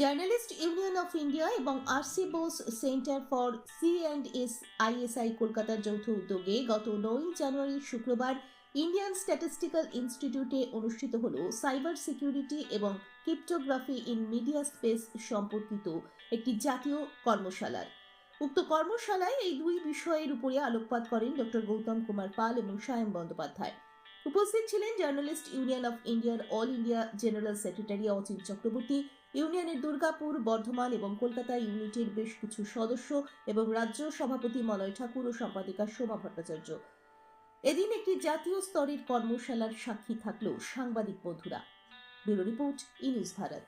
Journalist union of India এবং RC Bose centre for C S ISI কলকাতার যৌথ উদ্যোগে গত 9 জানুয়ারি শুক্রবার ইন্ডিয়ান স্ট্যাটিস্টিক্যাল ইনস্টিটিউটে অনুষ্ঠিত হল সাইবার সিকিউরিটি এবং ক্রিপ্টোগ্রাফি ইন মিডিয়া স্পেস সম্পর্কিত একটি জাতীয় কর্মশালার। উক্ত কর্মশালায় এই দুই বিষয়ের উপরে আলোকপাত করেন ডক্টর গৌতম কুমার পাল এবং সায়ন বন্দ্যোপাধ্যায়। উপস্থিত ছিলেন জার্নালিস্ট ইউনিয়ন অফ ইন্ডিয়ার অল ইন্ডিয়া জেনারেল সেক্রেটারি অচিন চক্রবর্তী, ইউনিয়নের দুর্গাপুর, বর্ধমান এবং কলকাতা ইউনিটের বেশ কিছু সদস্য এবং রাজ্য সভাপতি মলয় ঠাকুর ও সম্পাদিকা শোভা ভট্টাচার্য। এদিন একটি জাতীয় স্তরের কর্মশালার সাক্ষী থাকলেও সাংবাদিক বন্ধুরা। Bureau report, E news Bharat.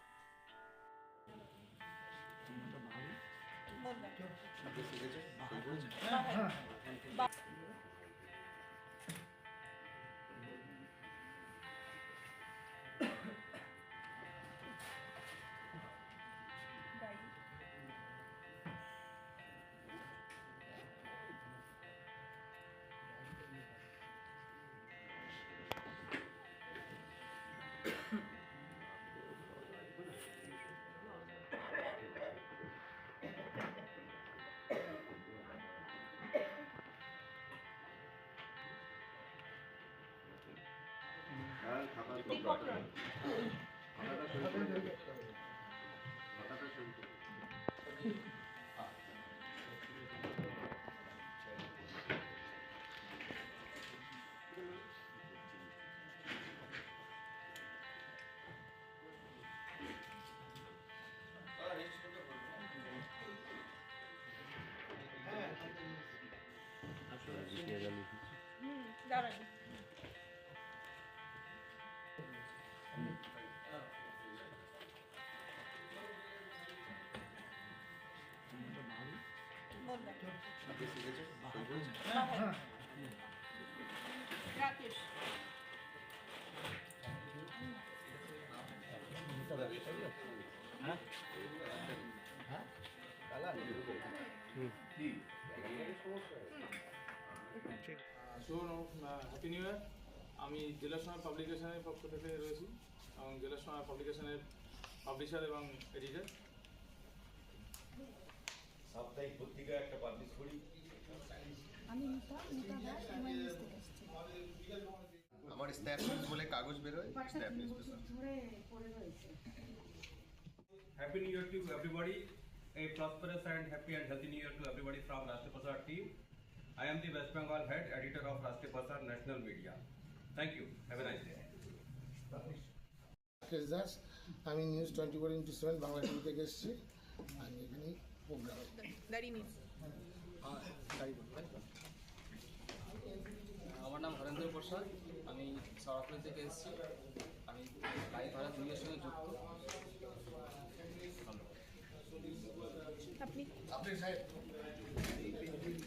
Happy new year. আমি জেলা সময় পাবলিকেশনের পক্ষ থেকে রয়েছি এবং জেলা সময় পাবলিকেশনের পাবলিশার এবং এডিটর। সাপ্তাহিক পত্রিকা একটা পাবলিশ করি। আমার স্ন্যাপ নিউজ বলে কাগজ বেরোয়, snap news Happy New Year to everybody. A prosperous and happy and healthy New Year to everybody from Rashtriya Prasar team. I am the West Bengal head editor of Rashtriya Prasar National Media. Thank you. Have a nice day. আমি news 24/7 Bangla TV থেকে এসেছি। আমি এখানে programme আমার নাম হরেন্দ্র প্রসাদ, আমি সরাফুলি থেকে এসেছি। আমি লাইভ ভারত নিউজের সঙ্গে যুক্ত।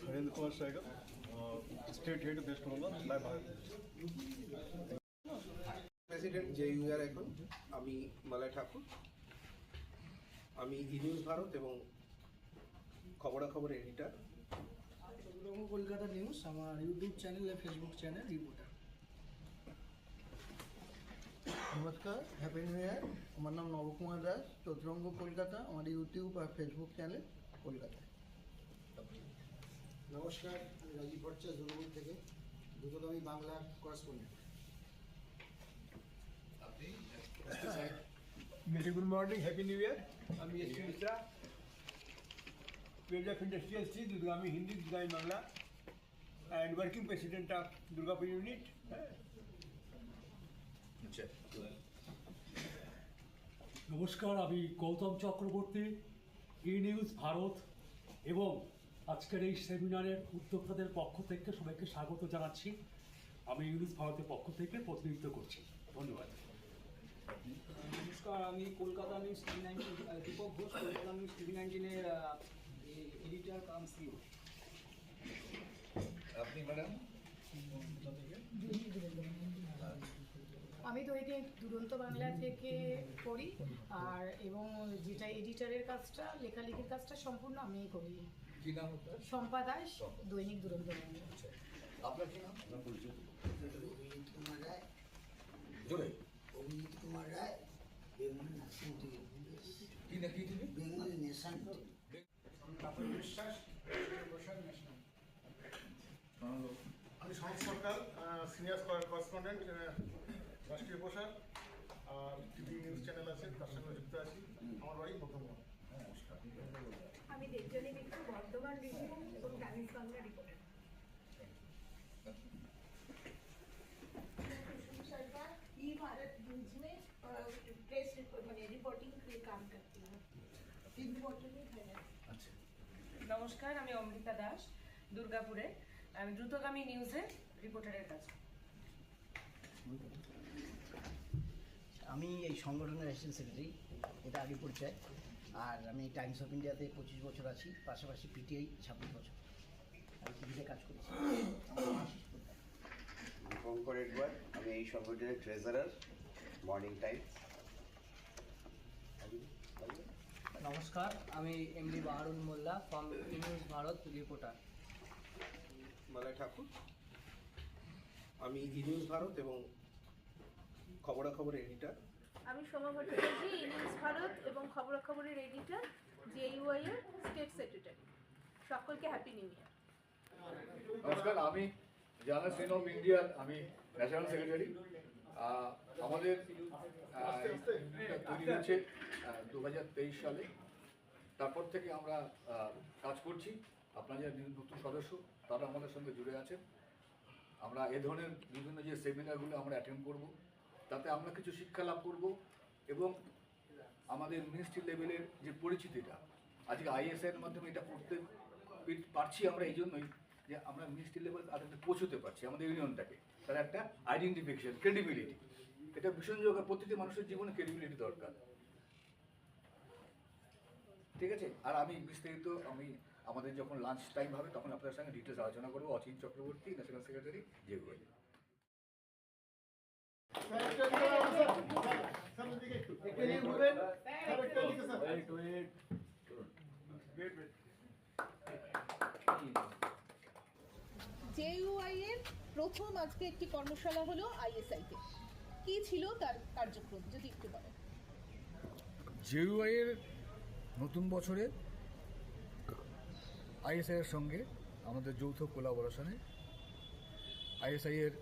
Harendra Kumar Sehgal, state head west Bengal live Bharat. President JUR এখন আমি মলয় ঠাকুর। আমি ই নিউজ ভারত এবং খবরাখবর এডিটর। কলকাতা নিউজ আমার ইউটিউব চ্যানেল আর ফেসবুক চ্যানেল রিপোর্টার। নমস্কার, হ্যাপি নিউ ইয়ার। আমার নাম নবকুমার দাস, চতুরঙ্গ কলকাতা, আমার ইউটিউব আর ফেসবুক চ্যানেল কলকাতায়। নমস্কার, আমি রাজীব ভট্টাচার্য দুর্গাপুর থেকে, দ্রুতগামী Bangla correspondent. Very good morning, happy new year. আমি SP Mishra, page of industrial C দুর্গামী হিন্দি দুর্গামী Bangla and working president of Durgapur unit. নমস্কার, আমি গৌতম চক্রবর্তী, ই নিউজ ভারত এবং আজকের এই সেমিনারের উদ্যোক্তাদের পক্ষ থেকে সবাইকে স্বাগত জানাচ্ছি। আমি ই নিউজ ভারতের পক্ষ থেকে প্রতিনিধিত্ব করছি। ধন্যবাদ। নমস্কার, আমি Kolkata news TV19 Deepak Ghosh, Kolkata news TV19-এর এডিটর কাম সিও। আপনি ম্যাডাম? আমি দৈনিক দুরন্ত বাংলা থেকে করি, আর এবং যেটা এডিটরের কাজটা, লেখালেখির কাজটা সম্পূর্ণ আমিই করি। কি নাম আপনার? শম্পা দাস, দৈনিক দুরন্ত বাংলা। আপনার কি নাম? আপনার পরিচয়? অভিজিৎ কুমার রায়। জোরে। অভিজিৎ কুমার রায়, কি নাকি সকাল, সিনিয়র করেসপন্ডেন্ট রাষ্ট্রীয় প্রসার আর টিভি নিউজ চ্যানেল আছে তার সঙ্গে যুক্ত আছি। আমার বাড়ি প্রথমগঞ্জ। নমস্কার। আমি দেবজানী মিত্র, বর্ধমান রিভিউ এবং Times Bangla reporter. Bharat news में प्रेस रिपोर्टिंग के काम करती हूँ। নমস্কার, আমি অমৃতা দাস, দুর্গাপুরে। আমি দ্রুতগামী নিউজে রিপোর্টারের কাজ। আমি এই সংগঠনের অ্যাসিস্ট্যান্ট সেক্রেটারি, এটা আগে পরিচয়। আর আমি টাইমস অফ ইন্ডিয়াতে 25 বছর আছি, পাশাপাশি পিটিআই 26 বছর। আমি টিভিতে কাজ করেছি। শঙ্কর এডওয়ার্ড, আমি এই সংগঠনের ট্রেজারার, মর্নিং টাইমস। নমস্কার, আমি MD Baharun Molla, from news Bharat reporter. Malay Thakur, আমি নিউজ ভারত এবং খবরাখবরের এডিটর। আমি সোমা ভট্টাচার্য, নিউজ ভারত এবং খবরাখবরের এডিটর, জেইউআই এর স্টেট সেক্রেটারি। সকলকে হ্যাপি নিউ ইয়ার। নমস্কার, আমি জার্নালিস্ট ইউনিয়ন অফ ইন্ডিয়ার আমি ন্যাশনাল সেক্রেটারি। আমাদের তৈরি হয়েছে 2023 সালে। তারপর থেকে আমরা কাজ করছি। আপনারা যারা নতুন সদস্য তারা আমাদের সঙ্গে জুড়ে আছেন। আমরা এ ধরনের বিভিন্ন যে সেমিনারগুলো আমরা অ্যাটেন্ড করব, তাতে আমরা কিছু শিক্ষা লাভ করব এবং আমাদের মিনিস্ট্রি লেভেলের যে পরিচিতিটা, আজকে আইএসআইয়ের মাধ্যমে এটা করতে পারছি আমরা এই জন্যই যে আমরা মিনিস্ট্রি লেভেল তাদেরকে পৌঁছতে পারছি, আমাদের ইউনিয়নটাকে। তার একটা আইডেন্টিফিকেশন, ক্রেডিবিলিটি, এটা ভীষণ দরকার। প্রতিটি মানুষের জীবনে ক্রেডিবিলিটি দরকার, ঠিক আছে? আর আমি বিস্তারিত আমাদের যখন লাঞ্চ টাইম হবে তখন আপনাদের সঙ্গে ডিটেলস আলোচনা করবো। অচিন Chakraborty, national secretary, JUI. JUI এর প্রথম আজকে একটি কর্মশালা হলো আইএসআইতে। কি ছিল তার কার্যক্রম যদি একটু বলেন? জেইউআই এর নতুন বছরে আইএসআই এর সঙ্গে আমাদের যৌথ কোলাবোরেশনে আইএসআই এর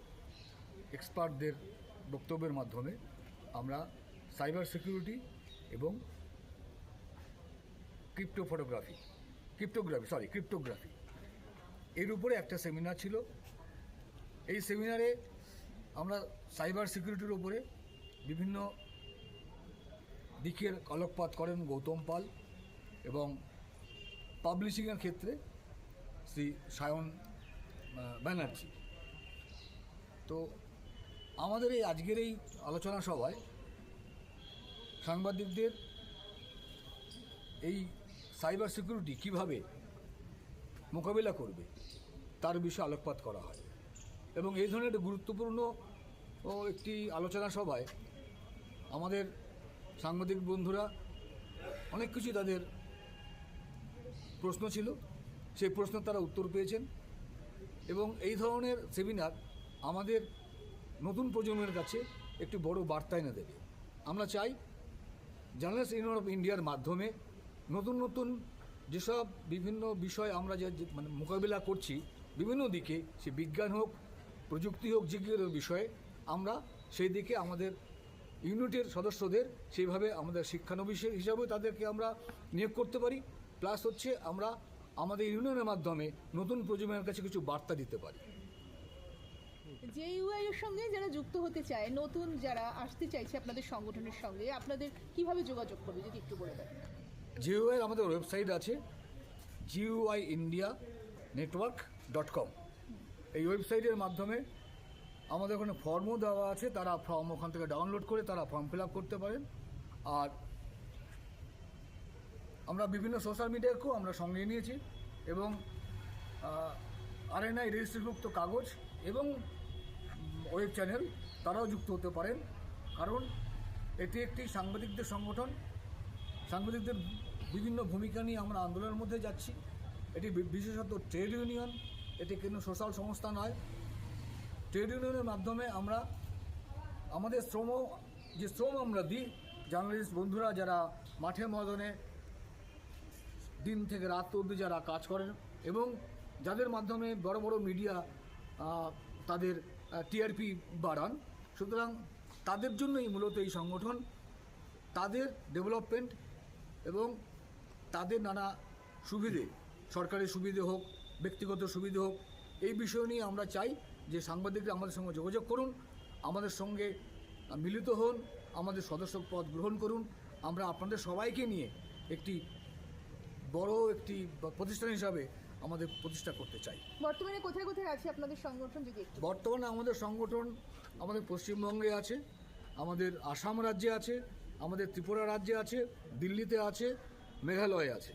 এক্সপার্টদের বক্তব্যের মাধ্যমে আমরা সাইবার সিকিউরিটি এবং ক্রিপ্টোগ্রাফি এর উপরে একটা সেমিনার ছিল। এই সেমিনারে আমরা সাইবার সিকিউরিটির উপরে বিভিন্ন দিকের আলোকপাত করেন গৌতম পাল এবং পাবলিশিংয়ের ক্ষেত্রে শ্রী সায়ন ব্যানার্জি। তো আমাদের এই আজকের এই আলোচনা সভায় সাংবাদিকদের এই সাইবার সিকিউরিটি কীভাবে মোকাবিলা করবে তার বিষয়ে আলোকপাত করা হয় এবং এই ধরনের একটা গুরুত্বপূর্ণ একটি আলোচনা সভায় আমাদের সাংবাদিক বন্ধুরা অনেক কিছু তাদের প্রশ্ন ছিল, সেই প্রশ্নের তারা উত্তর পেয়েছেন এবং এই ধরনের সেমিনার আমাদের নতুন প্রজন্মের কাছে একটি বড় বার্তা এনে দেবে। আমরা চাই জার্নালিস্ট ইউনিয়ন অফ ইন্ডিয়ার মাধ্যমে নতুন নতুন যেসব বিভিন্ন বিষয় আমরা যে মোকাবিলা করছি বিভিন্ন দিকে, সে বিজ্ঞান হোক, প্রযুক্তি হোক, যে কোনো বিষয়ে আমরা সেই দিকে আমাদের ইউনিটের সদস্যদের সেইভাবে আমাদের শিক্ষানবিশ হিসাবেও তাদেরকে আমরা নিয়োগ করতে পারি। প্লাস হচ্ছে আমরা আমাদের ইউনিয়নের মাধ্যমে নতুন প্রজন্মের কাছে কিছু বার্তা দিতে পারি। জেইউআই এর সঙ্গে যারা যুক্ত হতে চায়, নতুন যারা আসতে চাইছে আপনাদের সংগঠনের সঙ্গে, আপনাদের কিভাবে যোগাযোগ করবে যদি একটু বলে দেন? জেইউআই আমাদের ওয়েবসাইট আছে GUIindianetwork.com। এই ওয়েবসাইটের মাধ্যমে আমাদের ওখানে ফর্মও দেওয়া আছে, তারা ফর্ম ওখান থেকে ডাউনলোড করে তারা ফর্ম ফিল আপ করতে পারেন। আর আমরা বিভিন্ন সোশ্যাল মিডিয়াকেও আমরা সঙ্গে নিয়েছি এবং RNI রেজিস্ট্রিভুক্ত কাগজ এবং ওয়েব চ্যানেল তারাও যুক্ত হতে পারেন, কারণ এটি একটি সাংবাদিকদের সংগঠন। সাংবাদিকদের বিভিন্ন ভূমিকা নিয়ে আমরা আন্দোলনের মধ্যে যাচ্ছি। এটি বিশেষত ট্রেড ইউনিয়ন, এটি কোনো সোশ্যাল সংস্থা নয়। ট্রেড ইউনিয়নের মাধ্যমে আমরা আমাদের শ্রম আমরা দিই, জার্নালিস্ট বন্ধুরা যারা মাঠে ময়দানে দিন থেকে রাত অবধি যারা কাজ করেন এবং যাদের মাধ্যমে বড় বড় মিডিয়া তাদের টিআরপি বাড়ান। সুতরাং তাদের জন্যই মূলত এই সংগঠন, তাদের ডেভেলপমেন্ট এবং তাদের নানা সুবিধে, সরকারি সুবিধে হোক, ব্যক্তিগত সুবিধে হোক, এই বিষয় নিয়ে আমরা চাই যে সাংবাদিকরা আমাদের সঙ্গে যোগাযোগ করুন, আমাদের সঙ্গে মিলিত হন, আমাদের সদস্য পদ গ্রহণ করুন। আমরা আপনাদের সবাইকে নিয়ে একটি বড় একটি প্রতিষ্ঠান হিসাবে আমাদের প্রতিষ্ঠা করতে চাই। বর্তমানে কোথায় কোথায় আছে আপনাদের সংগঠন, যদি একটু? বর্তমানে আমাদের সংগঠন আমাদের পশ্চিমবঙ্গে আছে, আমাদের আসাম রাজ্যে আছে, আমাদের ত্রিপুরা রাজ্যে আছে, দিল্লিতে আছে, মেঘালয়ে আছে।